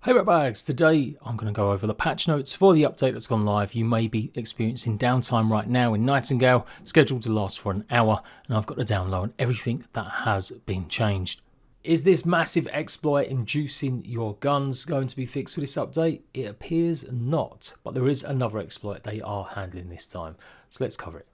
Hey ratbags, today I'm going to go over the patch notes for the update that's gone live. You may be experiencing downtime right now in Nightingale, scheduled to last for an hour, and I've got the down low on everything that has been changed. Is this massive exploit inducing your guns going to be fixed with this update? It appears not, but there is another exploit they are handling this time, so let's cover it.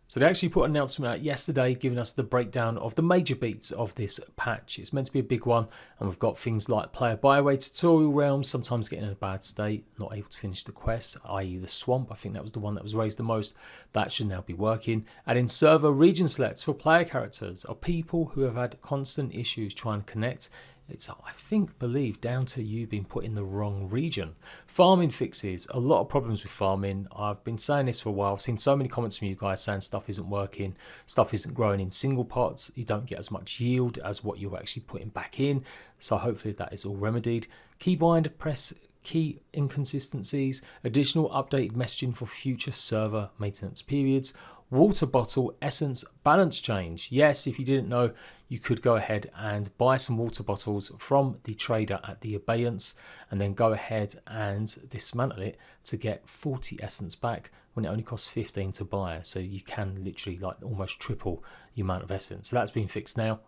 So they actually put an announcement out yesterday giving us the breakdown of the major beats of this patch. It's meant to be a big one, and we've got things like player byway tutorial realms, sometimes getting in a bad state, not able to finish the quest, i.e. the swamp. I think that was the one that was raised the most. That should now be working. Adding server region selects for player characters or people who have had constant issues trying to connect. It's, I believe, down to you being put in the wrong region. Farming fixes, a lot of problems with farming. I've been saying this for a while. I've seen so many comments from you guys saying stuff isn't working, stuff isn't growing in single pots. You don't get as much yield as what you're actually putting back in. So hopefully that is all remedied. Keybind, press key inconsistencies, additional updated messaging for future server maintenance periods. Water bottle essence balance change. Yes, if you didn't know, you could go ahead and buy some water bottles from the trader at the abeyance and then go ahead and dismantle it to get 40 essence back when it only costs 15 to buy. So you can literally like almost triple the amount of essence. So that's been fixed now.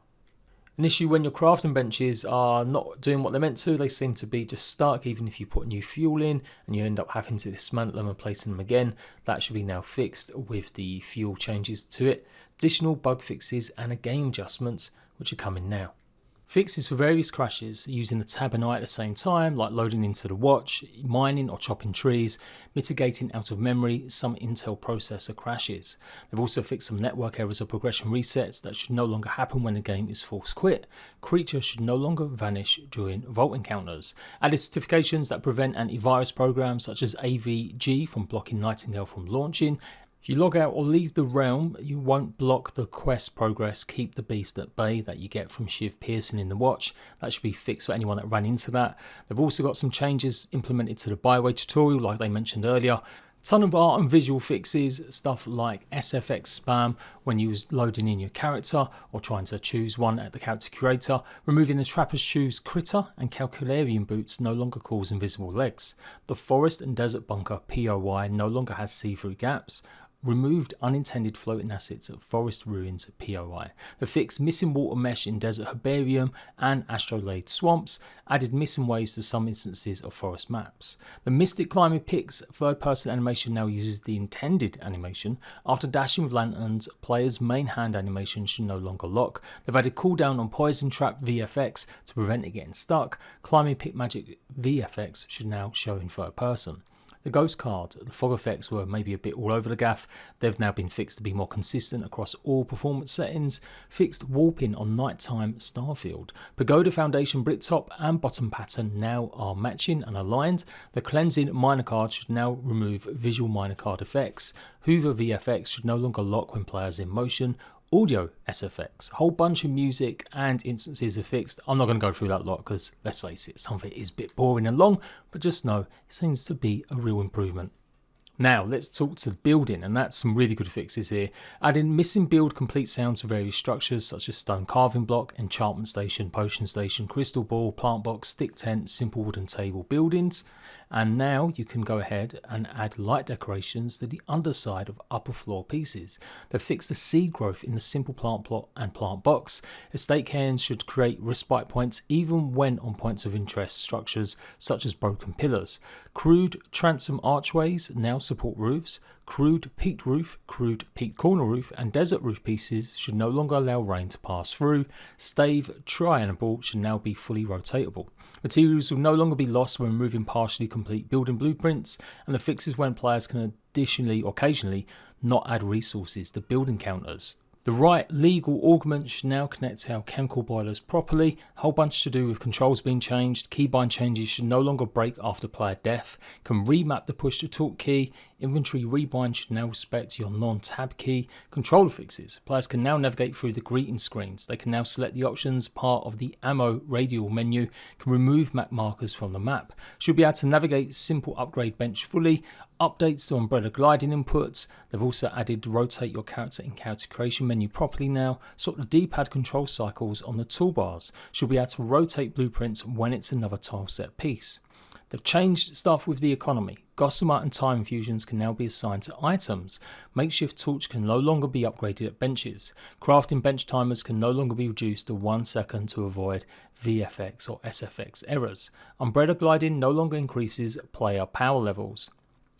An issue when your crafting benches are not doing what they're meant to. They seem to be just stuck even if you put new fuel in and you end up having to dismantle them and placing them again. That should be now fixed with the fuel changes to it. Additional bug fixes and a game adjustments which are coming now. Fixes for various crashes using the tab and I at the same time, like loading into the watch, mining or chopping trees, mitigating out of memory some Intel processor crashes. They've also fixed some network errors or progression resets that should no longer happen when the game is force quit. Creatures should no longer vanish during vault encounters. Added certifications that prevent antivirus programs such as AVG from blocking Nightingale from launching. If you log out or leave the realm, you won't block the quest progress, keep the beast at bay that you get from Shiv piercing in the watch. That should be fixed for anyone that ran into that. They've also got some changes implemented to the byway tutorial like they mentioned earlier. Ton of art and visual fixes, stuff like SFX spam when you was loading in your character or trying to choose one at the character curator, removing the trapper's shoes critter and calcularian boots no longer cause invisible legs. The forest and desert bunker POI no longer has see-through gaps. Removed unintended floating assets at forest ruins POI. They fixed missing water mesh in desert herbarium and astrolabe swamps, added missing waves to some instances of forest maps. The Mystic Climbing Picks third person animation now uses the intended animation. After dashing with lanterns, players' main hand animation should no longer lock. They've added cooldown on poison trap VFX to prevent it getting stuck. Climbing pick magic VFX should now show in third person. The ghost card, the fog effects were maybe a bit all over the gaff. They've now been fixed to be more consistent across all performance settings. Fixed warping on nighttime Starfield. Pagoda foundation brick top and bottom pattern now are matching and aligned. The cleansing minor card should now remove visual minor card effects. Hoover VFX should no longer lock when players in motion. Audio SFX, a whole bunch of music and instances are fixed. I'm not going to go through that lot because let's face it, some of it is a bit boring and long, but just know it seems to be a real improvement. Now let's talk to the building, and that's some really good fixes here. Adding missing build complete sounds for various structures such as stone carving block, enchantment station, potion station, crystal ball, plant box, stick tent, simple wooden table buildings. And now you can go ahead and add light decorations to the underside of upper floor pieces. They've fixed the seed growth in the simple plant plot and plant box. Estate cairns should create respite points even when on points of interest structures such as broken pillars. Crude transom archways now support roofs. Crude peaked roof, crude peaked corner roof and desert roof pieces should no longer allow rain to pass through. Stave triangle should now be fully rotatable. Materials will no longer be lost when removing partially complete building blueprints, and the fixes when players can additionally or occasionally not add resources to building counters. The right legal augment should now connect our chemical boilers properly. A whole bunch to do with controls being changed. Keybind changes should no longer break after player death. Can remap the push to talk key Inventory rebind should now respect your non-tab key. Controller fixes. Players can now navigate through the greeting screens. They can now select the options part of the ammo radial menu, can remove map markers from the map. Should be able to navigate simple upgrade bench fully. Updates to umbrella gliding inputs. They've also added rotate your character in character creation menu properly now. Sort the D-pad control cycles on the toolbars. Should be able to rotate blueprints when it's another tile set piece. They've changed stuff with the economy. Gossamer and time infusions can now be assigned to items. Makeshift torch can no longer be upgraded at benches. Crafting bench timers can no longer be reduced to 1 second to avoid VFX or SFX errors. Umbrella gliding no longer increases player power levels.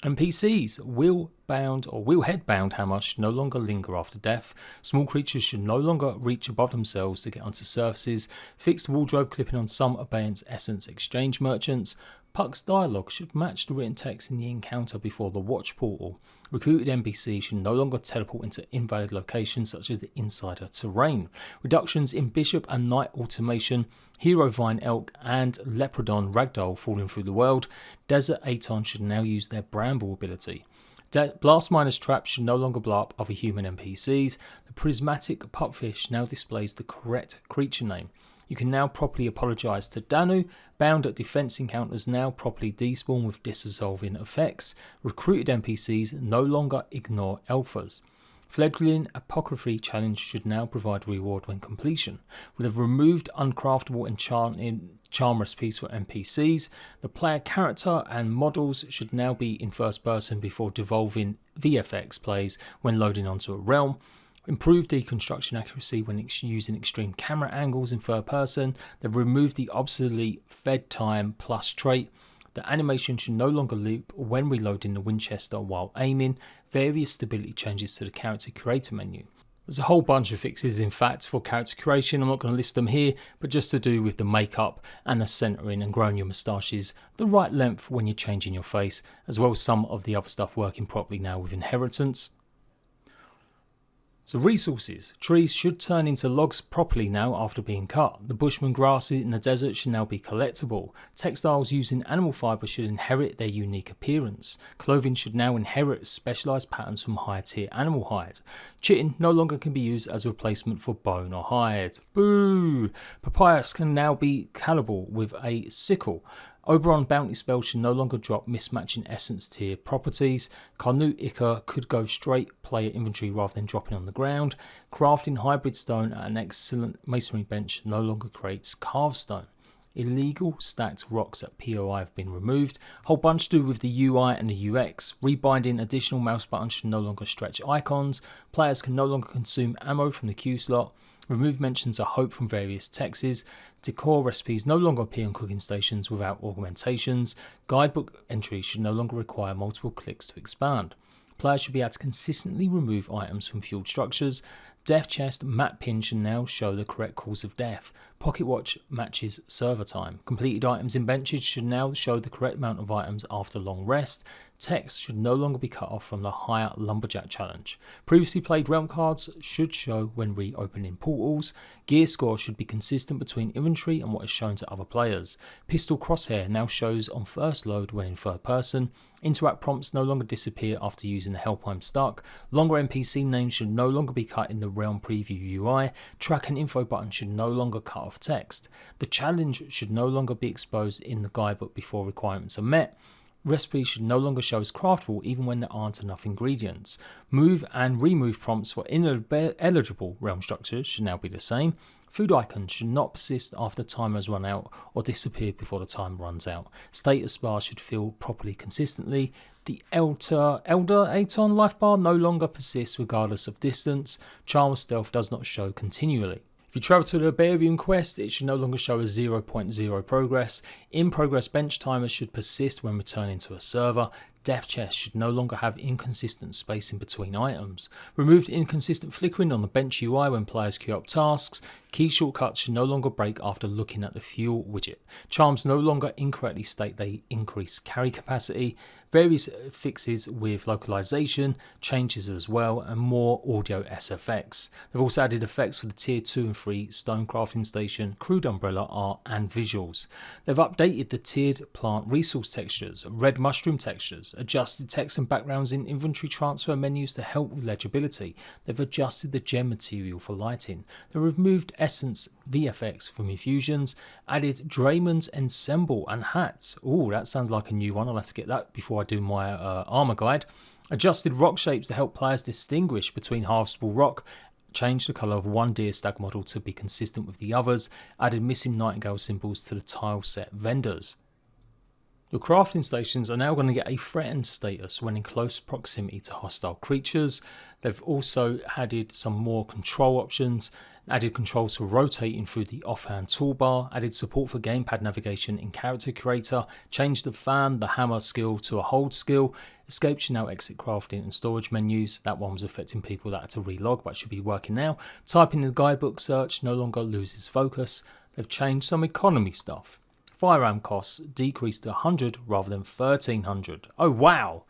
NPCs, wheel-bound or wheel-head-bound hammer should no longer linger after death. Small creatures should no longer reach above themselves to get onto surfaces. Fixed wardrobe clipping on some Abeyance Essence exchange merchants. Puck's dialogue should match the written text in the encounter before the watch portal. Recruited NPCs should no longer teleport into invalid locations such as the insider terrain. Reductions in Bishop and Knight automation. Hero Vine Elk and Leopardon Ragdoll falling through the world. Desert Aton should now use their Bramble ability. Blast Miner's Trap should no longer blow up other human NPCs. The Prismatic Pupfish now displays the correct creature name. You can now properly apologise to Danu. Bound at defence encounters now properly despawn with dissolving effects. Recruited NPCs no longer ignore alphas. Fledgling Apocryphy challenge should now provide reward when completion. We've removed uncraftable enchanting charm recipes for NPCs. The player character and models should now be in first person before devolving VFX plays when loading onto a realm. Improved deconstruction accuracy when using extreme camera angles in third person. They've removed the obsolete Fed Time Plus trait. The animation should no longer loop when reloading the Winchester while aiming. Various stability changes to the character creator menu. There's a whole bunch of fixes in fact for character creation. I'm not going to list them here, but just to do with the makeup and the centering and growing your moustaches the right length when you're changing your face, as well as some of the other stuff working properly now with inheritance. So resources. Trees should turn into logs properly now after being cut. The bushman grass in the desert should now be collectible. Textiles using animal fibre should inherit their unique appearance. Clothing should now inherit specialised patterns from higher tier animal hide. Chitin no longer can be used as a replacement for bone or hide. Boo! Papyrus can now be callable with a sickle. Oberon bounty spell should no longer drop mismatching essence tier properties. Carnute Ica could go straight player inventory rather than dropping on the ground. Crafting hybrid stone at an excellent masonry bench no longer creates carved stone. Illegal stacked rocks at POI have been removed. Whole bunch to do with the UI and the UX. Rebinding additional mouse buttons should no longer stretch icons. Players can no longer consume ammo from the Q slot. Remove mentions of hope from various texts. Decor recipes no longer appear on cooking stations without augmentations. Guidebook entries should no longer require multiple clicks to expand. Players should be able to consistently remove items from fueled structures. Death chest map pin should now show the correct cause of death. Pocket watch matches server time. Completed items in benches should now show the correct amount of items after long rest. Text should no longer be cut off from the higher lumberjack challenge. Previously played realm cards should show when reopening portals. Gear score should be consistent between inventory and what is shown to other players. Pistol crosshair now shows on first load when in third person. Interact prompts no longer disappear after using the help I'm stuck. Longer NPC names should no longer be cut in the realm preview UI. Track and info button should no longer cut off text. The challenge should no longer be exposed in the guidebook before requirements are met. Recipes should no longer show as craftable even when there aren't enough ingredients. Move and remove prompts for ineligible realm structures should now be the same. Food icons should not persist after time has run out or disappear before the time runs out. Status bar should fill properly consistently. The Elder Aton life bar no longer persists regardless of distance. Charm of Stealth does not show continually. If you travel to the Barbarian quest, it should no longer show as 0.0 progress. In progress bench timers should persist when returning to a server. Death chest should no longer have inconsistent spacing between items. Removed inconsistent flickering on the bench UI when players queue up tasks. Key shortcuts should no longer break after looking at the fuel widget. Charms no longer incorrectly state they increase carry capacity. various fixes with localization, changes as well, and more audio SFX. They've also added effects for the tier 2 and 3 stone crafting station, crude umbrella art and visuals. They've updated the tiered plant resource textures, red mushroom textures, adjusted text and backgrounds in inventory transfer menus to help with legibility. They've adjusted the gem material for lighting. They've removed Essence VFX from infusions, added Draymond's Ensemble and hats. Oh, that sounds like a new one. I'll have to get that before I do my armor guide. Adjusted rock shapes to help players distinguish between harvestable rock. Changed the colour of one deer stag model to be consistent with the others. Added missing nightingale symbols to the tile set vendors. Your crafting stations are now going to get a threatened status when in close proximity to hostile creatures. They've also added some more control options, added controls for rotating through the offhand toolbar, added support for gamepad navigation in Character Creator, changed the fan, the hammer skill to a hold skill, escape should now exit crafting and storage menus. That one was affecting people that had to relog, but should be working now. Typing in the guidebook search no longer loses focus. They've changed some economy stuff. Firearm costs decreased to 100 rather than 1300. Oh wow!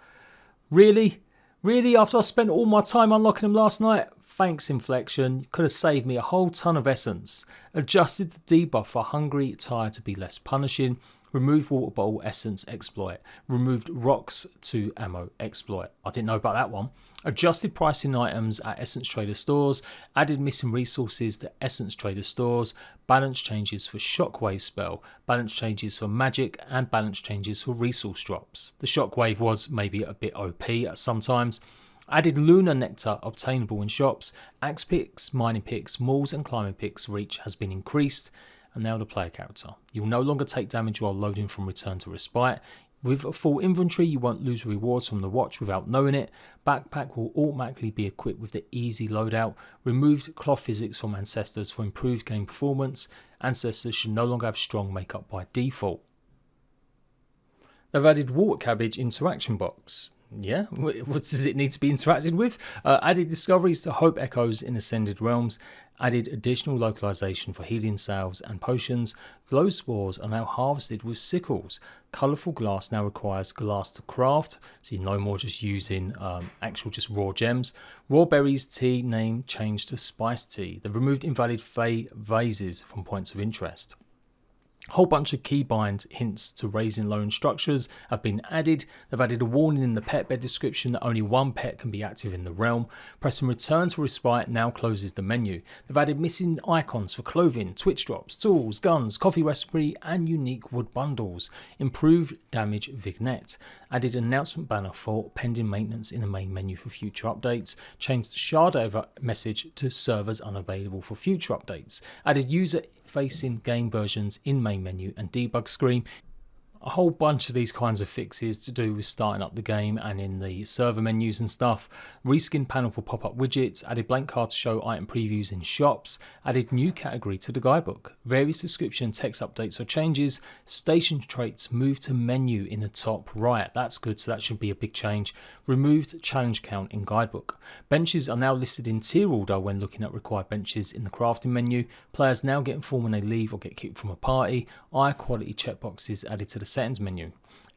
Really? Really? After I spent all my time unlocking them last night? Thanks Inflection, could have saved me a whole ton of essence. Adjusted the debuff for Hungry Tire to be less punishing. Removed water bottle essence exploit. Removed rocks to ammo exploit. I didn't know about that one. Adjusted pricing items at Essence Trader stores. Added missing resources to Essence Trader stores. Balance changes for Shockwave spell. Balance changes for magic. And balance changes for resource drops. The Shockwave was maybe a bit OP at sometimes. Added Lunar Nectar obtainable in shops. Axe picks, mining picks, mauls and climbing picks reach has been increased. And now the player character. You'll no longer take damage while loading from Return to Respite. With a full inventory, you won't lose rewards from the watch without knowing it. Backpack will automatically be equipped with the easy loadout. Removed cloth physics from Ancestors for improved game performance. Ancestors should no longer have strong makeup by default. They've added Water Cabbage interaction box. Yeah, what does it need to be interacted with? Added discoveries to Hope Echoes in Ascended Realms. Added additional localization for healing salves and potions. Glow spores are now harvested with sickles. Colourful glass now requires glass to craft, so you're no more just using actual just raw gems. Raw berries tea name changed to spice tea. They've removed invalid fey vases from points of interest. A whole bunch of keybind hints to raising lone structures have been added. They've added a warning in the pet bed description that only one pet can be active in the realm. Pressing return to respite now closes the menu. They've added missing icons for clothing, twitch drops, tools, guns, coffee recipe and unique wood bundles. Improved damage vignette. Added announcement banner for pending maintenance in the main menu for future updates. Changed the shard over message to servers unavailable for future updates. Added user facing game versions in main menu and debug screen. A whole bunch of these kinds of fixes to do with starting up the game and in the server menus and stuff. Reskin panel for pop-up widgets, added blank card to show item previews in shops, added new category to the guidebook, various description and text updates or changes, station traits moved to menu in the top right. That's good, so that should be a big change. Removed challenge count in guidebook. Benches are now listed in tier order when looking at required benches in the crafting menu. Players now get informed when they leave or get kicked from a party. High quality checkboxes added to the settings menu.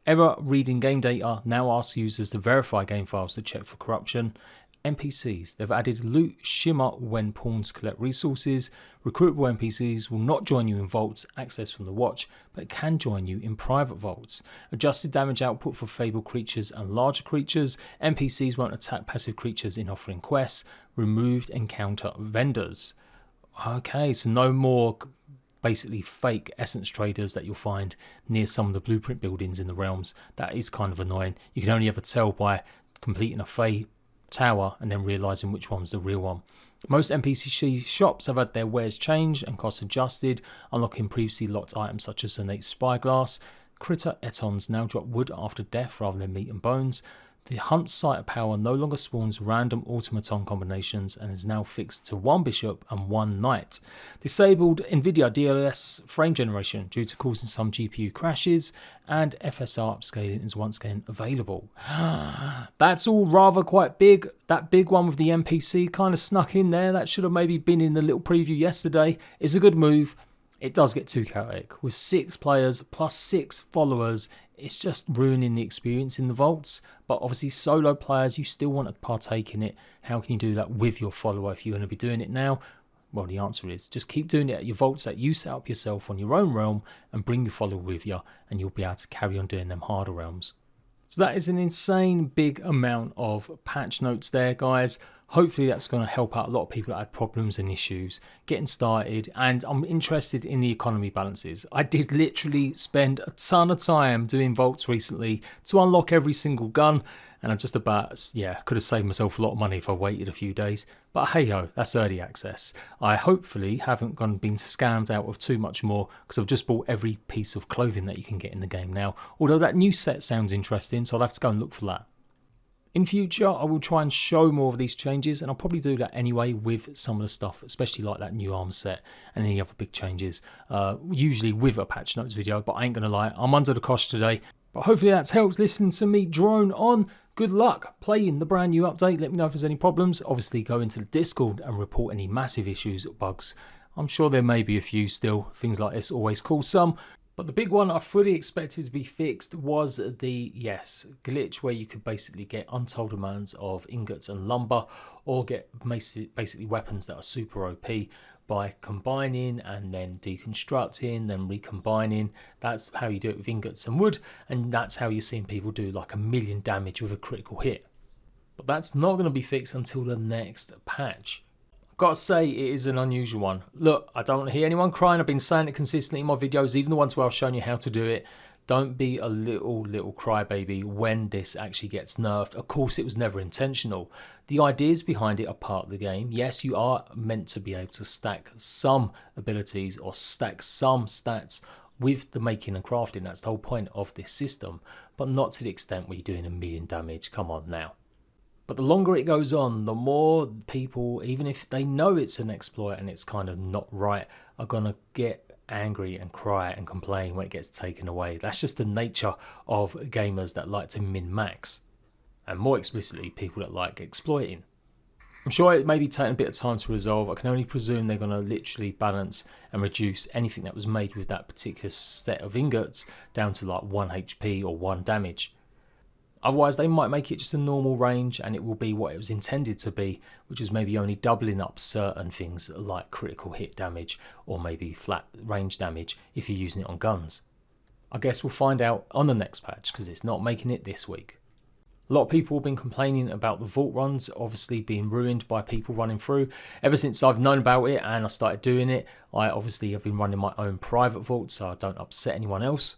Error reading game data now asks users to verify game files to check for corruption. NPCs, they've added loot shimmer when pawns collect resources. Recruitable NPCs will not join you in vaults accessed from the watch, but can join you in private vaults. Adjusted damage output for fabled creatures and larger creatures. NPCs won't attack passive creatures in offering quests. Removed encounter vendors. Okay, so no more basically fake essence traders that you'll find near some of the blueprint buildings in the realms. That is kind of annoying. You can only ever tell by completing a fey tower and then realizing which one's the real one. Most NPC shops have had their wares changed and costs adjusted, unlocking previously locked items such as innate spyglass. Critter etons now drop wood after death rather than meat and bones. The Hunt Site of Power no longer spawns random automaton combinations and is now fixed to one bishop and one knight. Disabled NVIDIA DLSS frame generation due to causing some GPU crashes, and FSR upscaling is once again available. That's all rather quite big. That big one with the NPC kind of snuck in there. That should have maybe been in the little preview yesterday. It's a good move. It does get too chaotic. With 6 players plus 6 followers, it's just ruining the experience in the vaults. But obviously solo players, you still want to partake in it. How can you do that with your follower if you're going to be doing it now? Well, the answer is just keep doing it at your vaults that you set up yourself on your own realm and bring your follower with you, and you'll be able to carry on doing them harder realms. So that is an insane big amount of patch notes there, guys. Hopefully that's going to help out a lot of people that had problems and issues getting started. And I'm interested in the economy balances. I did literally spend a ton of time doing vaults recently to unlock every single gun. And I just about, could have saved myself a lot of money if I waited a few days. But hey ho, that's early access. I hopefully haven't been scammed out of too much more, because I've just bought every piece of clothing that you can get in the game now. Although that new set sounds interesting, so I'll have to go and look for that. In future, I will try and show more of these changes, and I'll probably do that anyway with some of the stuff, especially like that new arms set and any other big changes, usually with a patch notes video. But I ain't gonna lie, I'm under the cosh today. But hopefully that's helped listening to me drone on. Good luck playing the brand new update. Let me know if there's any problems. Obviously go into the Discord and report any massive issues or bugs. I'm sure there may be a few still. Things like this always cause some. But the big one I fully expected to be fixed was the, glitch where you could basically get untold amounts of ingots and lumber, or get basically weapons that are super OP by combining and then deconstructing, then recombining. That's how you do it with ingots and wood, and that's how you're seeing people do like 1 million damage with a critical hit. But that's not going to be fixed until the next patch. I've got to say, it is an unusual one. Look, I don't want to hear anyone crying. I've been saying it consistently in my videos, even the ones where I've shown you how to do it. Don't be a little crybaby when this actually gets nerfed. Of course, it was never intentional. The ideas behind it are part of the game. Yes, you are meant to be able to stack some abilities or stack some stats with the making and crafting. That's the whole point of this system, but not to the extent where you're doing 1 million damage. Come on now. But the longer it goes on, the more people, even if they know it's an exploit and it's kind of not right, are going to get angry and cry and complain when it gets taken away. That's just the nature of gamers that like to min-max. And more explicitly, people that like exploiting. I'm sure it may be taking a bit of time to resolve. I can only presume they're going to literally balance and reduce anything that was made with that particular set of ingots down to like 1 HP or 1 damage. Otherwise, they might make it just a normal range and it will be what it was intended to be, which is maybe only doubling up certain things like critical hit damage or maybe flat range damage if you're using it on guns. I guess we'll find out on the next patch, because it's not making it this week. A lot of people have been complaining about the vault runs obviously being ruined by people running through. Ever since I've known about it and I started doing it, I obviously have been running my own private vault so I don't upset anyone else.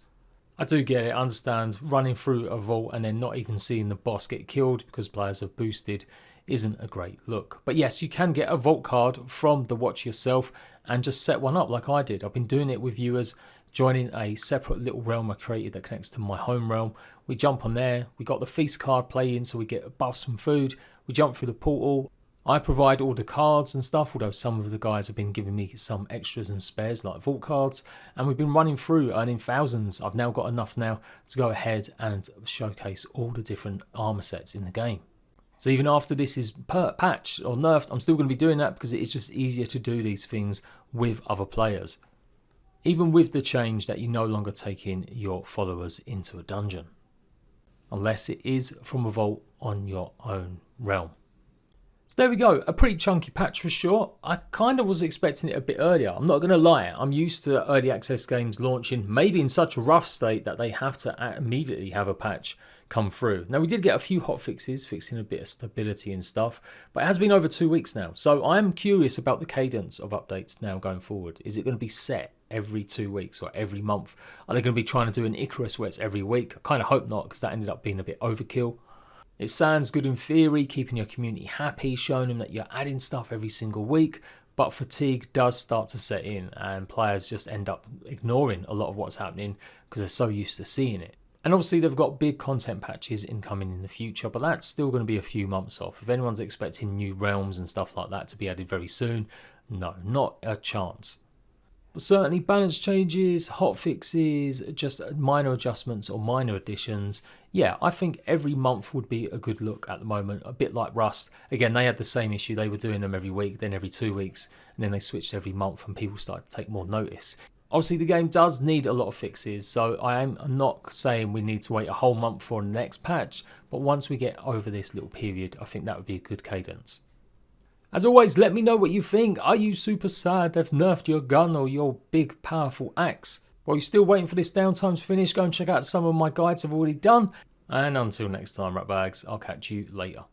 I do get it, I understand running through a vault and then not even seeing the boss get killed because players have boosted isn't a great look. But yes, you can get a vault card from the watch yourself and just set one up like I did. I've been doing it with viewers, joining a separate little realm I created that connects to my home realm. We jump on there, we got the feast card playing so we get buffs from food, we jump through the portal. I provide all the cards and stuff, although some of the guys have been giving me some extras and spares like vault cards, and we've been running through earning thousands. I've now got enough now to go ahead and showcase all the different armor sets in the game. So even after this is patched or nerfed, I'm still going to be doing that because it is just easier to do these things with other players. Even with the change that you no longer take in your followers into a dungeon, unless it is from a vault on your own realm. So there we go, a pretty chunky patch for sure. I kind of was expecting it a bit earlier. I'm not going to lie, I'm used to early access games launching maybe in such a rough state that they have to immediately have a patch come through. Now we did get a few hot fixes, fixing a bit of stability and stuff, but it has been over 2 weeks now. So I'm curious about the cadence of updates now going forward. Is it going to be set every 2 weeks or every month? Are they going to be trying to do an Icarus where it's every week? I kind of hope not, because that ended up being a bit overkill. It sounds good in theory, keeping your community happy, showing them that you're adding stuff every single week, but fatigue does start to set in and players just end up ignoring a lot of what's happening because they're so used to seeing it. And obviously they've got big content patches incoming in the future, but that's still going to be a few months off. If anyone's expecting new realms and stuff like that to be added very soon, no, not a chance. But certainly balance changes, hot fixes, just minor adjustments or minor additions. Yeah, I think every month would be a good look at the moment, a bit like Rust. Again, they had the same issue. They were doing them every week, then every 2 weeks, and then they switched every month and people started to take more notice. Obviously, the game does need a lot of fixes, so I am not saying we need to wait a whole month for the next patch, but once we get over this little period, I think that would be a good cadence. As always, let me know what you think. Are you super sad they've nerfed your gun or your big powerful axe? While you're still waiting for this downtime to finish, go and check out some of my guides I've already done. And until next time, ratbags, I'll catch you later.